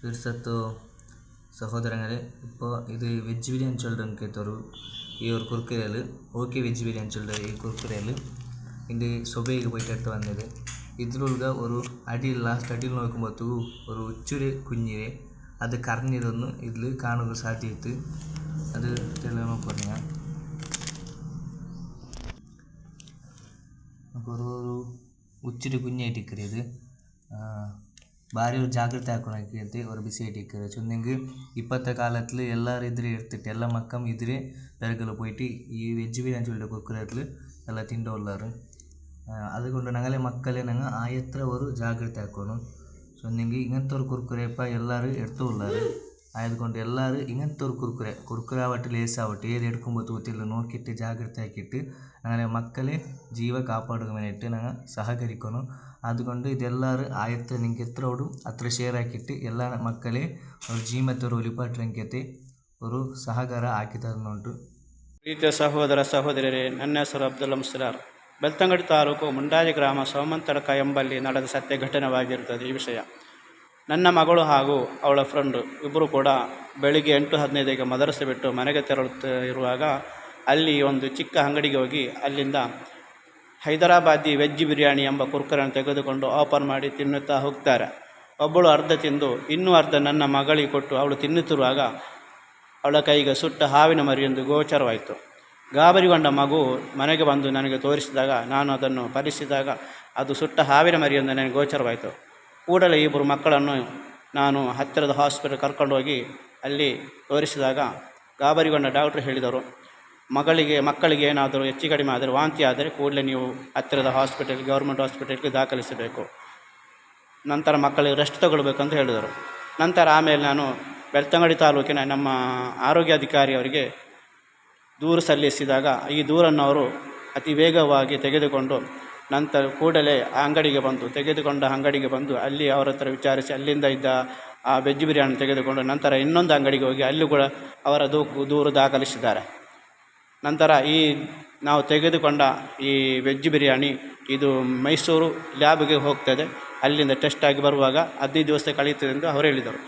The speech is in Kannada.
തീർച്ചയായിട്ടും സഹോദരങ്ങളെ, ഇപ്പോൾ ഇത് വെജ് ബിരിയാണി ചൊല്ലുறதுக்கு தரும் ഈ ഒരു കുർക്കുരയിൽ ഓക്കെ വെജ് ബിരിയാണി ചൊല്ലുற ഈ കുർക്കുരയിൽ ഇതിൻ്റെ സൊബൈക്ക് പോയിട്ട് എടുത്ത് വന്നത് ഇതിലുള്ള ഒരു അടിയിൽ ലാസ്റ്റ് അടിയിൽ നോക്കുമ്പോഴത്തേക്ക് ഒരു ഉച്ചൊരു കുഞ്ഞിരെ അത് കറഞ്ഞിതൊന്ന് ഇതിൽ കാണുക സാധ്യത്ത് അത് തെളിവ് പറഞ്ഞാൽ അപ്പോൾ ഒരു ഉച്ചൊരു കുഞ്ഞായിട്ട് ഇരിക്കുന്നത് ಭಾರಿ ಜಾಗ್ರತೆ ಹಾಕೊಳಕ್ಕೆ ಅವರು ಬಿಸಿ ಇಟ್ಟಿದ್ದಾರೆ ಚೊಂದೆಂಗೆ ಇಪ್ಪತ್ತ ಕಾಲத்தில் ಎಲ್ಲರೂ ಇದ್ರೆ ಇರ್ತಿತ್ತು ಎಲ್ಲ ಮಕ್ಕಳು ಇದ್ರೆ ಬೇರೆಗೆಲ್ಲ പോയിട്ട് ഈ വെജ് ബിരിയാണി ചൊല്ലിയ കുർക്കുരത്തിൽ ಎಲ್ಲ ತಿಂಡೋಲ್ಲಾರು അതുകൊണ്ട് ഞങ്ങളെ മക്കളെ ഞങ്ങൾ ആയത്ര ഒരു ಜಾಗ್ರತೆ ಹಾಕೋಣ ചൊന്നെങ്കിൽ ഇങ്ങനത്തെ ഒരു കുർക്കുരയപ്പ എല്ലാവരും എടുത്തുകൊള്ളാറ് ആയതുകൊണ്ട് എല്ലാവരും ഇങ്ങനത്തെ ഒരു കുർക്കുര ആവട്ടെ ലേസ് ആവട്ടെ ഏത് എടുക്കുമ്പോൾ തൂത്തില്ല നോക്കിയിട്ട് ಜಾಗ್ರತೆ ആക്കിയിട്ട് ഞങ്ങളെ മക്കളെ ജീവ കാപ്പാടുക വേണ്ടിയിട്ട് ഞങ്ങൾ സഹകരിക്കണം അതുകൊണ്ട് ഇതെല്ലാവരും ആയത്ര നിങ്ങൾക്ക് എത്ര ഓടും അത്ര ഷെയർ ആക്കിയിട്ട് എല്ലാ മക്കളെ ഒരു ಜೀವನದ ಒಲಿಪಾಟ್ರಂಕತೆ ഒരു ಸಹಕಾರ ಹಾಕಿ ತರುನುಂಟು. ಪ್ರೀತಿಯ ಸಹೋದರ ಸಹೋದರರೇ, ನನ್ನ ಹೆಸರು ಅಬ್ದುಲ್ ಮುಸ್ಲಾರ್. ಬೆಳ್ತಂಗಡಿ ತಾಲೂಕು ಮುಂಡಾಜಿ ಗ್ರಾಮ ಸೋಮಂತಡಕ ಎಂಬಲ್ಲಿ ನಡೆದ ಸತ್ಯ ಘಟನೆವಾಗಿರುತ್ತದೆ ಈ ವಿಷಯ. ನನ್ನ ಮಗಳು ಹಾಗೂ ಅವಳ ಫ್ರೆಂಡು ಇಬ್ಬರು ಕೂಡ ಬೆಳಿಗ್ಗೆ 8:15ಕ್ಕೆ ಮದರಸೆ ಬಿಟ್ಟು ಮನೆಗೆ ತೆರಳುತ್ತಿರುವಾಗ ಅಲ್ಲಿ ಒಂದು ಚಿಕ್ಕ ಅಂಗಡಿಗೆ ಹೋಗಿ ಅಲ್ಲಿಂದ ಹೈದರಾಬಾದಿ ವೆಜ್ ಬಿರಿಯಾನಿ ಎಂಬ ಕುರ್ಕುರೆಯನ್ನು ತೆಗೆದುಕೊಂಡು ಓಪನ್ ಮಾಡಿ ತಿನ್ನುತ್ತಾ ಹೋಗ್ತಾರೆ. ಒಬ್ಬಳು ಅರ್ಧ ತಿಂದು ಇನ್ನೂ ಅರ್ಧ ನನ್ನ ಮಗಳಿಗೆ ಕೊಟ್ಟು ಅವಳು ತಿನ್ನುತ್ತಿರುವಾಗ ಅವಳ ಕೈಗೆ ಸುಟ್ಟ ಹಾವಿನ ಮರಿಯೊಂದು ಗೋಚರವಾಯಿತು. ಗಾಬರಿಗೊಂಡ ಮಗು ಮನೆಗೆ ಬಂದು ನನಗೆ ತೋರಿಸಿದಾಗ ನಾನು ಅದನ್ನು ಪರಿಸಿದಾಗ ಅದು ಸುಟ್ಟ ಹಾವಿನ ಮರಿಯೊಂದು ನನಗೆ ಗೋಚರವಾಯಿತು. ಕೂಡಲೇ ಇಬ್ಬರು ಮಕ್ಕಳನ್ನು ನಾನು ಹತ್ತಿರದ ಹಾಸ್ಪಿಟಲ್ ಕರ್ಕೊಂಡೋಗಿ ಅಲ್ಲಿ ತೋರಿಸಿದಾಗ ಗಾಬರಿಗೊಂಡ ಡಾಕ್ಟ್ರು ಹೇಳಿದರು, ಮಕ್ಕಳಿಗೆ ಏನಾದರೂ ಹೆಚ್ಚು ಕಡಿಮೆ ಆದರೆ ವಾಂತಿ ಆದರೆ ಕೂಡಲೇ ನೀವು ಹತ್ತಿರದ ಹಾಸ್ಪಿಟಲ್ ಗೌರ್ಮೆಂಟ್ ಹಾಸ್ಪಿಟಲ್ಗೆ ದಾಖಲಿಸಬೇಕು. ನಂತರ ಮಕ್ಕಳಿಗೆ ರೆಸ್ಟ್ ತಗೊಳ್ಬೇಕಂತ ಹೇಳಿದರು. ನಂತರ ಆಮೇಲೆ ನಾನು ಬೆಳ್ತಂಗಡಿ ತಾಲೂಕಿನ ನಮ್ಮ ಆರೋಗ್ಯಾಧಿಕಾರಿ ಅವರಿಗೆ ದೂರು ಸಲ್ಲಿಸಿದಾಗ ಈ ದೂರನ್ನು ಅವರು ಅತಿ ವೇಗವಾಗಿ ತೆಗೆದುಕೊಂಡು ನಂತರ ಕೂಡಲೇ ತೆಗೆದುಕೊಂಡ ಅಂಗಡಿಗೆ ಬಂದು ಅಲ್ಲಿ ಅವರ ಹತ್ರ ವಿಚಾರಿಸಿ ಅಲ್ಲಿಂದ ಇದ್ದ ಆ ವೆಜ್ ಬಿರಿಯಾನಿ ತೆಗೆದುಕೊಂಡು ನಂತರ ಇನ್ನೊಂದು ಅಂಗಡಿಗೆ ಹೋಗಿ ಅಲ್ಲಿ ಕೂಡ ಅವರ ದೂರು ದಾಖಲಿಸಿದ್ದಾರೆ. ನಂತರ ನಾವು ತೆಗೆದುಕೊಂಡ ಈ ವೆಜ್ ಬಿರಿಯಾನಿ ಇದು ಮೈಸೂರು ಲ್ಯಾಬ್ಗೆ ಹೋಗ್ತದೆ. ಅಲ್ಲಿಂದ ಟೆಸ್ಟ್ ಆಗಿ ಬರುವಾಗ 15 ದಿವಸ ಕಳೆಯುತ್ತದೆ ಎಂದು ಅವರು ಹೇಳಿದರು.